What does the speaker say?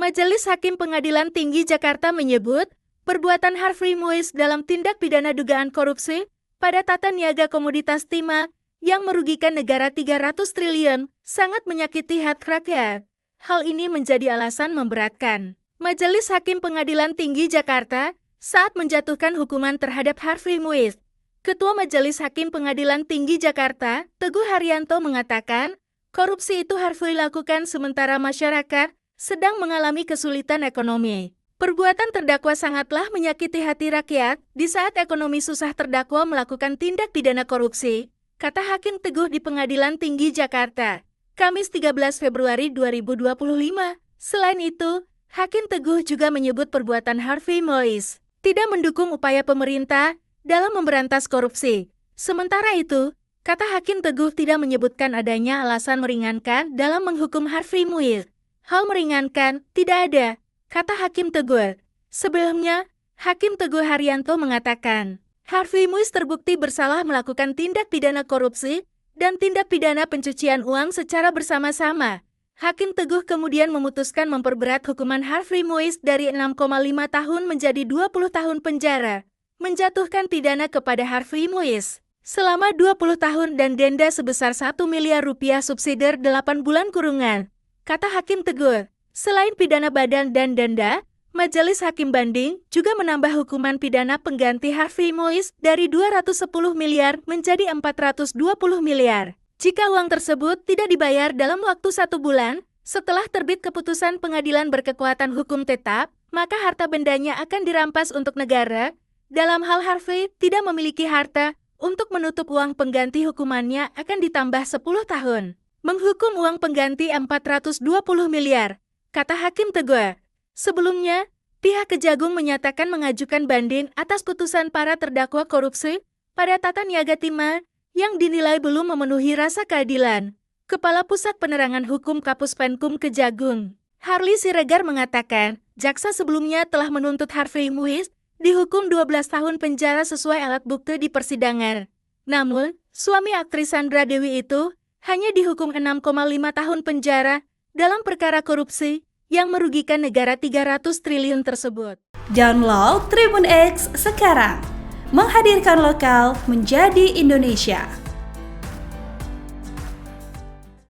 Majelis Hakim Pengadilan Tinggi Jakarta menyebut, perbuatan Harvey Muiz dalam tindak pidana dugaan korupsi pada tata niaga komoditas timah yang merugikan negara 300 triliun sangat menyakiti hati rakyat. Hal ini menjadi alasan memberatkan Majelis Hakim Pengadilan Tinggi Jakarta saat menjatuhkan hukuman terhadap Harvey Muiz. Ketua Majelis Hakim Pengadilan Tinggi Jakarta, Teguh Haryanto mengatakan, korupsi itu Harvey lakukan sementara masyarakat sedang mengalami kesulitan ekonomi. Perbuatan terdakwa sangatlah menyakiti hati rakyat di saat ekonomi susah terdakwa melakukan tindak pidana korupsi, kata Hakim Teguh di Pengadilan Tinggi Jakarta, Kamis 13 Februari 2025. Selain itu, Hakim Teguh juga menyebut perbuatan Harvey Muiz tidak mendukung upaya pemerintah dalam memberantas korupsi. Sementara itu, kata Hakim Teguh tidak menyebutkan adanya alasan meringankan dalam menghukum Harvey Muiz. Hal meringankan tidak ada, kata Hakim Teguh. Sebelumnya, Hakim Teguh Haryanto mengatakan, Harvey Muiz terbukti bersalah melakukan tindak pidana korupsi dan tindak pidana pencucian uang secara bersama-sama. Hakim Teguh kemudian memutuskan memperberat hukuman Harvey Muiz dari 6,5 tahun menjadi 20 tahun penjara, menjatuhkan pidana kepada Harvey Muiz selama 20 tahun dan denda sebesar 1 miliar rupiah subsidi 8 bulan kurungan, kata Hakim Teguh. Selain pidana badan dan denda, Majelis Hakim Banding juga menambah hukuman pidana pengganti Harvey Muiz dari 210 miliar menjadi 420 miliar. Jika uang tersebut tidak dibayar dalam waktu 1 bulan, setelah terbit keputusan pengadilan berkekuatan hukum tetap, maka harta bendanya akan dirampas untuk negara. Dalam hal Harvey tidak memiliki harta, untuk menutup uang pengganti hukumannya akan ditambah 10 tahun. Menghukum uang pengganti 420 miliar, kata Hakim Teguh. Sebelumnya, pihak Kejagung menyatakan mengajukan banding atas putusan para terdakwa korupsi pada tata niaga timah yang dinilai belum memenuhi rasa keadilan. Kepala Pusat Penerangan Hukum Kapus Penkum Kejagung, Harli Siregar mengatakan, jaksa sebelumnya telah menuntut Harvey Muiz dihukum 12 tahun penjara sesuai alat bukti di persidangan. Namun, suami aktris Sandra Dewi itu hanya dihukum 6,5 tahun penjara dalam perkara korupsi yang merugikan negara 300 triliun tersebut. Download Tribun X sekarang, menghadirkan lokal menjadi Indonesia.